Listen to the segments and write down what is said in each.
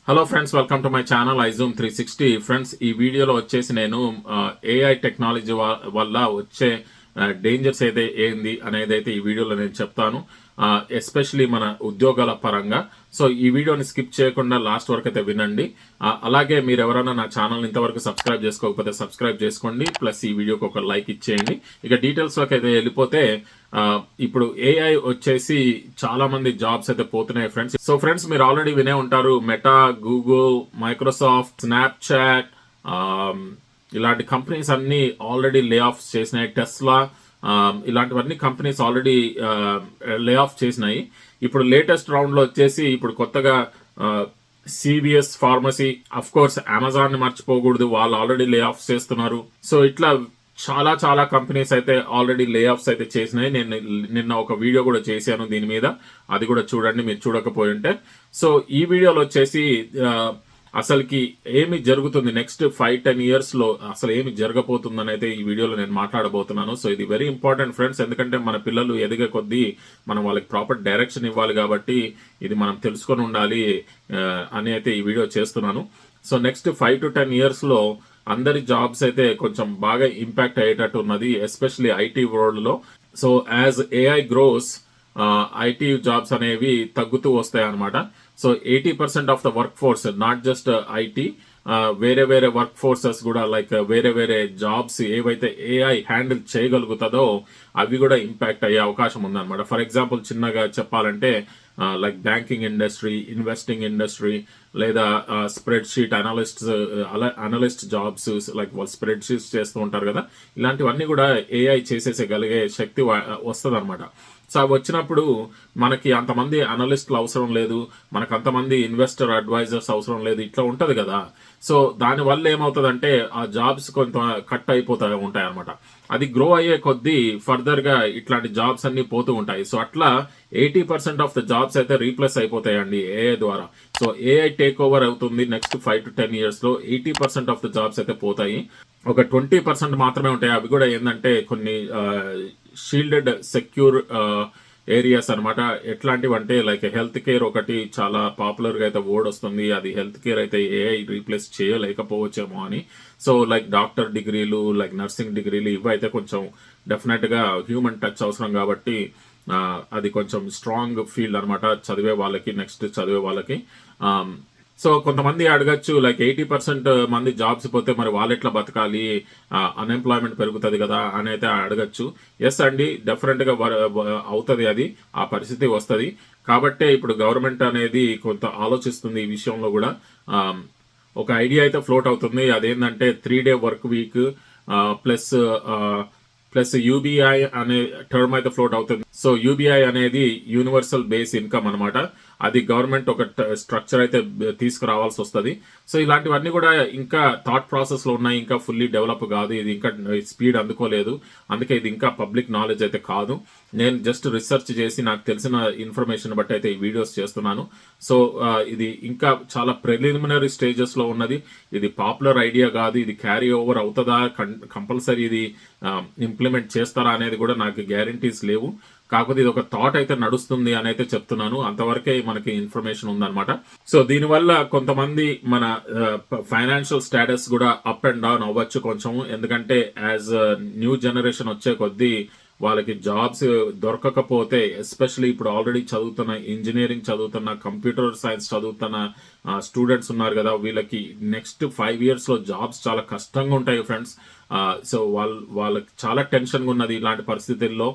Hello friends, welcome to my channel iZoom 360. Friends, ఈ వీడియోలో వచ్చేసి నేను ఏఐ టెక్నాలజీ వల్ల వచ్చే డేంజర్స్ అయితే ఏంది అనేది అయితే ఈ వీడియోలో నేను చెప్తాను, ఎస్పెషలీ మన ఉద్యోగాల పరంగా. సో ఈ వీడియోని స్కిప్ చేయకుండా లాస్ట్ వరకు అయితే వినండి. అలాగే మీరు ఎవరైనా నా ఛానల్ ఇంతవరకు సబ్స్క్రైబ్ చేసుకోకపోతే సబ్స్క్రైబ్ చేసుకోండి, ప్లస్ ఈ వీడియోకి ఒక లైక్ ఇచ్చేయండి. ఇక డీటెయిల్స్లోకి అయితే వెళ్ళిపోతే, ఇప్పుడు ఏఐ వచ్చేసి చాలా మంది జాబ్స్ అయితే పోతున్నాయి ఫ్రెండ్స్. సో ఫ్రెండ్స్, మీరు ఆల్రెడీ వినే ఉంటారు, మెటా, గూగుల్, మైక్రోసాఫ్ట్, స్నాప్చాట్, ఇలాంటి కంపెనీస్ అన్ని ఆల్రెడీ లే ఆఫ్ చేసినాయి. టెస్లా, ఇలాంటివన్నీ కంపెనీస్ ఆల్రెడీ లే ఆఫ్ చేసినాయి. ఇప్పుడు లేటెస్ట్ రౌండ్ లో వచ్చేసి ఇప్పుడు కొత్తగా CVS pharmacy, of course Amazon ని మర్చిపోకూడదు, వాళ్ళు ఆల్రెడీ లే ఆఫ్ చేస్తున్నారు. సో ఇట్లా చాలా చాలా కంపెనీస్ అయితే ఆల్రెడీ లే ఆఫ్స్ అయితే చేసినాయి. నేను నిన్న ఒక వీడియో కూడా చేశాను దీని మీద, అది కూడా చూడండి మీరు చూడకపోయి ఉంటే. సో ఈ వీడియోలో వచ్చేసి అసలుకి ఏమి జరుగుతుంది నెక్స్ట్ 5-10 years లో అసలు ఏమి జరగబోతుందని అయితే ఈ వీడియోలో నేను మాట్లాడబోతున్నాను. సో ఇది వెరీ ఇంపార్టెంట్ ఫ్రెండ్స్, ఎందుకంటే మన పిల్లలు ఎదిగే కొద్దీ మనం వాళ్ళకి ప్రాపర్ డైరెక్షన్ ఇవ్వాలి, కాబట్టి ఇది మనం తెలుసుకొని ఉండాలి అని అయితే ఈ వీడియో చేస్తున్నాను. సో నెక్స్ట్ 5-10 years లో అందరి జాబ్స్ అయితే కొంచెం బాగా ఇంపాక్ట్ అయ్యేటట్టు ఉన్నది, ఎస్పెషలీ ఐటీ వరల్డ్ లో. So as AI gross, IT jobs అనేవి తగ్గుతూ వస్తాయి అనమాట. So 80% of the work force, not just IT, వేరే వేరే వర్క్ ఫోర్సెస్ కూడా, లైక్ వేరే వేరే జాబ్స్ ఏవైతే ఏఐ హ్యాండిల్ చేయగలుగుతుందో అవి కూడా ఇంపాక్ట్ అయ్యే అవకాశం ఉందన్నమాట. ఫర్ ఎగ్జాంపుల్ చిన్నగా చెప్పాలంటే, like banking industry, investing industry, లేదా spreadsheet analyst jobs, like వాళ్ళు స్ప్రెడ్ షీట్స్ చేస్తూ ఉంటారు కదా, ఇలాంటివన్నీ కూడా ఏఐ చేసేసగలిగే శక్తి వస్తుంది అనమాట. సో అవి వచ్చినప్పుడు మనకి అంతమంది అనలిస్టులు అవసరం లేదు, మనకు అంతమంది ఇన్వెస్టర్ అడ్వైజర్స్ అవసరం లేదు, ఇట్లా ఉంటది కదా. సో దానివల్ల ఏమవుతుందంటే ఆ జాబ్స్ కొంత కట్ అయిపోతాయి ఉంటాయి అనమాట. అది గ్రో అయ్యే కొద్దీ ఫర్దర్ గా ఇట్లాంటి జాబ్స్ అన్ని పోతూ ఉంటాయి. సో అట్లా 80% ఆఫ్ ద జాబ్స్ అయితే రీప్లేస్ అయిపోతాయండి ఏఐ ద్వారా. సో ఏఐ టేక్ ఓవర్ అవుతుంది నెక్స్ట్ 5-10 years లో. 80% ఆఫ్ ద జాబ్స్ అయితే పోతాయి, ఒక 20% మాత్రమే ఉంటాయి. అవి కూడా ఏంటంటే కొన్ని షీల్డెడ్ సెక్యూర్ ఏరియాస్ అనమాట. ఎట్లాంటివి అంటే, లైక్ హెల్త్ కేర్ ఒకటి చాలా పాపులర్ గా అయితే వర్డ్ వస్తుంది, అది హెల్త్ కేర్ అయితే ఏఐ రీప్లేస్ చేయలేకపోవచ్చేమో అని. సో లైక్ డాక్టర్ డిగ్రీలు, లైక్ నర్సింగ్ డిగ్రీలు, ఇవి అయితే కొంచెం డెఫినెట్ గా హ్యూమన్ టచ్ అవసరం, కాబట్టి అది కొంచెం స్ట్రాంగ్ ఫీల్డ్ అనమాట చదివే వాళ్ళకి, నెక్స్ట్ చదివే వాళ్ళకి. సో కొంతమంది అడగచ్చు, లైక్ 80% మంది జాబ్స్ పోతే మరి వాళ్ళు ఎట్లా బతకాలి, అన్ఎంప్లాయ్మెంట్ పెరుగుతుంది కదా అని అయితే అడగచ్చు. ఎస్ అండి, డెఫినెట్ గా అవుతుంది, అది ఆ పరిస్థితి వస్తుంది. కాబట్టే ఇప్పుడు గవర్నమెంట్ అనేది కొంత ఆలోచిస్తుంది ఈ విషయంలో కూడా. ఒక ఐడియా అయితే ఫ్లోట్ అవుతుంది, అదేంటంటే 3-day work week plus UBI అనే టర్మ్ అయితే ఫ్లోట్ అవుతుంది. సో యూబీఐ అనేది యూనివర్సల్ బేస్ ఇన్కమ్ అనమాట. అది గవర్నమెంట్ ఒక స్ట్రక్చర్ అయితే తీసుకురావాల్సి వస్తుంది. సో ఇలాంటివన్నీ కూడా ఇంకా థాట్ ప్రాసెస్ లో ఉన్నాయి, ఇంకా ఫుల్లీ డెవలప్ కాదు, ఇది ఇంకా స్పీడ్ అందుకోలేదు. అందుకే ఇది ఇంకా పబ్లిక్ నాలెడ్జ్ అయితే కాదు. నేను జస్ట్ రీసెర్చ్ చేసి నాకు తెలిసిన ఇన్ఫర్మేషన్ బట్టి అయితే ఈ వీడియోస్ చేస్తున్నాను. సో ఇది ఇంకా చాలా ప్రిలిమినరీ స్టేజెస్ లో ఉన్నది. ఇది పాపులర్ ఐడియా కాదు, ఇది క్యారీ ఓవర్ అవుతుందా, కంపల్సరీ ఇది ఇంప్లిమెంట్ చేస్తారా అనేది కూడా నాకు గ్యారంటీస్ లేవు. కాకపోతే ఇది ఒక థాట్ అయితే నడుస్తుంది అని అయితే చెప్తున్నాను, అంతవరకే మనకి ఇన్ఫర్మేషన్ ఉందన్నమాట. సో దీనివల్ల కొంతమంది మన ఫైనాన్షియల్ స్టేటస్ కూడా అప్ అండ్ డౌన్ అవ్వచ్చు కొంచెం, ఎందుకంటే యాజ్ న్యూ జనరేషన్ వచ్చే కొద్దీ వాళ్ళకి జాబ్స్ దొరకకపోతే, ఎస్పెషల్లీ ఇప్పుడు ఆల్రెడీ చదువుతున్న ఇంజనీరింగ్ చదువుతున్న, కంప్యూటర్ సైన్స్ చదువుతున్న స్టూడెంట్స్ ఉన్నారు కదా, వీళ్ళకి నెక్స్ట్ 5 years లో జాబ్స్ చాలా కష్టంగా ఉంటాయి ఫ్రెండ్స్. సో వాళ్ళకి చాలా టెన్షన్గా ఉన్నది ఇలాంటి పరిస్థితుల్లో.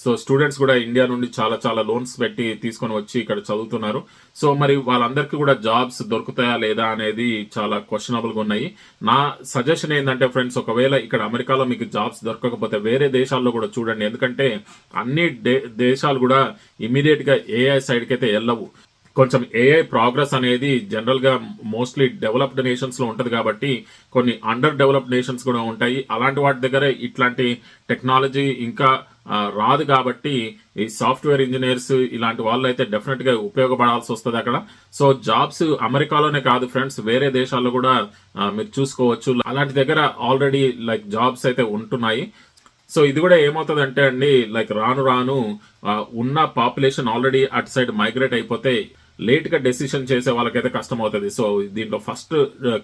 సో స్టూడెంట్స్ కూడా ఇండియా నుండి చాలా చాలా లోన్స్ పెట్టి తీసుకొని వచ్చి ఇక్కడ చదువుతున్నారు. సో మరి వాళ్ళందరికీ కూడా జాబ్స్ దొరుకుతాయా లేదా అనేది చాలా క్వశ్చనబుల్ గా ఉన్నాయి. నా సజెషన్ ఏంటంటే ఫ్రెండ్స్, ఒకవేళ ఇక్కడ అమెరికాలో మీకు జాబ్స్ దొరకకపోతే వేరే దేశాల్లో కూడా చూడండి, ఎందుకంటే అన్ని దేశాలు కూడా ఇమీడియట్ గా ఏఐ సైడ్ కి అయితే వెళ్ళవు. కొంచెం ఏఐ ప్రోగ్రెస్ అనేది జనరల్ గా మోస్ట్లీ డెవలప్డ్ నేషన్స్ లో ఉంటది, కాబట్టి కొన్ని అండర్ డెవలప్డ్ నేషన్స్ కూడా ఉంటాయి. అలాంటి వాటి దగ్గర ఇట్లాంటి టెక్నాలజీ ఇంకా రాదు, కాబట్టి ఈ సాఫ్ట్వేర్ ఇంజనీర్స్ ఇలాంటి వాళ్ళు అయితే డెఫినెట్ గా ఉపయోగపడాల్సి వస్తుంది అక్కడ. సో జాబ్స్ అమెరికాలోనే కాదు ఫ్రెండ్స్, వేరే దేశాల్లో కూడా మీరు చూసుకోవచ్చు, అలాంటి దగ్గర ఆల్రెడీ లైక్ జాబ్స్ అయితే ఉంటున్నాయి. సో ఇది కూడా ఏమవుతుంది అంటే అండి, లైక్ రాను రాను ఉన్న పాపులేషన్ ఆల్రెడీ అటు సైడ్ మైగ్రేట్ అయిపోతే లేట్గా డెసిషన్ చేసే వాళ్ళకైతే కష్టం అవుతుంది. సో దీంట్లో ఫస్ట్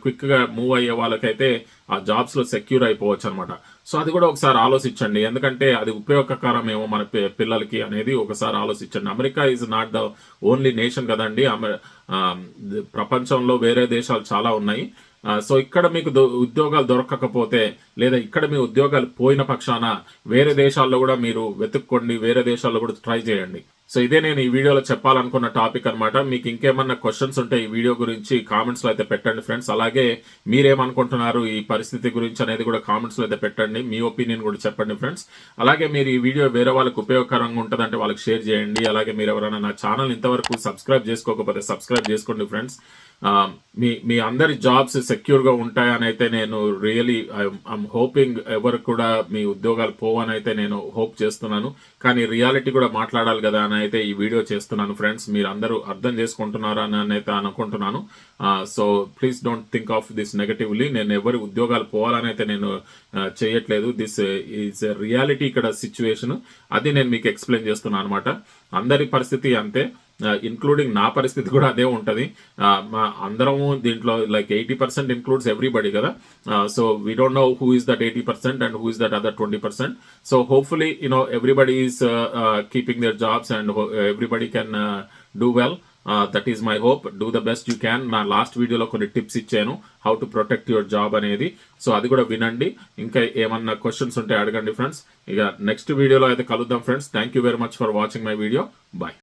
క్విక్గా మూవ్ అయ్యే వాళ్ళకైతే ఆ జాబ్స్లో సెక్యూర్ అయిపోవచ్చు అనమాట. సో అది కూడా ఒకసారి ఆలోచించండి, ఎందుకంటే అది ఉపయోగకరం ఏమో మన పిల్లలకి అనేది ఒకసారి ఆలోచించండి. America is not the only nation కదండి, ప్రపంచంలో వేరే దేశాలు చాలా ఉన్నాయి. సో ఇక్కడ మీకు ఉద్యోగాలు దొరకకపోతే, లేదా ఇక్కడ మీ ఉద్యోగాలు పోయిన పక్షాన వేరే దేశాల్లో కూడా మీరు వెతుక్కోండి, వేరే దేశాల్లో కూడా ట్రై చేయండి. సో ఇదే నేను ఈ వీడియోలో చెప్పాలనుకున్న టాపిక్ అనమాట. మీకు ఇంకేమన్నా క్వశ్చన్స్ ఉంటే ఈ వీడియో గురించి కామెంట్స్లో అయితే పెట్టండి ఫ్రెండ్స్. అలాగే మీరేమనుకుంటున్నారు ఈ పరిస్థితి గురించి అనేది కూడా కామెంట్స్లో అయితే పెట్టండి, మీ ఒపీనియన్ కూడా చెప్పండి ఫ్రెండ్స్. అలాగే మీరు ఈ వీడియో వేరే వాళ్ళకి ఉపయోగకరంగా ఉంటుందంటే వాళ్ళకి షేర్ చేయండి. అలాగే మీరు ఎవరైనా నా ఛానల్ ఇంతవరకు సబ్స్క్రైబ్ చేసుకోకపోతే సబ్స్క్రైబ్ చేసుకోండి ఫ్రెండ్స్. మీ అందరి జాబ్స్ సెక్యూర్గా ఉంటాయని అయితే నేను రియలీ ఐఎమ్ హోపింగ్. ఎవరు కూడా మీ ఉద్యోగాలు పోవని అయితే నేను హోప్ చేస్తున్నాను, కానీ రియాలిటీ కూడా మాట్లాడాలి కదా అని అయితే ఈ వీడియో చేస్తున్నాను ఫ్రెండ్స్. మీరు అందరూ అర్థం చేసుకుంటున్నారా అని అయితే అనుకుంటున్నాను. So please don't think of this negatively. నేను ఎవరి ఉద్యోగాలు పోవాలని అయితే నేను చేయట్లేదు. దిస్ ఈజ్ రియాలిటీ ఇక్కడ సిచ్యువేషన్, అది నేను మీకు ఎక్స్ప్లెయిన్ చేస్తున్నాను అనమాట. అందరి పరిస్థితి అంతే, ఇంక్లూడింగ్ నా పరిస్థితి కూడా అదే ఉంటుంది. మా అందరము దీంట్లో లైక్ 80% ఇంక్లూడ్స్ ఎవ్రీబడి కదా. So we don't know who is that 80% and who is that other 20%. So hopefully everybody is keeping there jobs and everybody can do well. That is my hope. Do the best you can. నా last వీడియోలో కొన్ని tips ఇచ్చాను how to protect your job అనేది. So అది కూడా వినండి. ఇంకా ఏమన్నా క్వశ్చన్స్ ఉంటే అడగండి ఫ్రెండ్స్. ఇక నెక్స్ట్ వీడియోలో అయితే కలుద్దాం friends. Thank you very much for watching my video. Bye.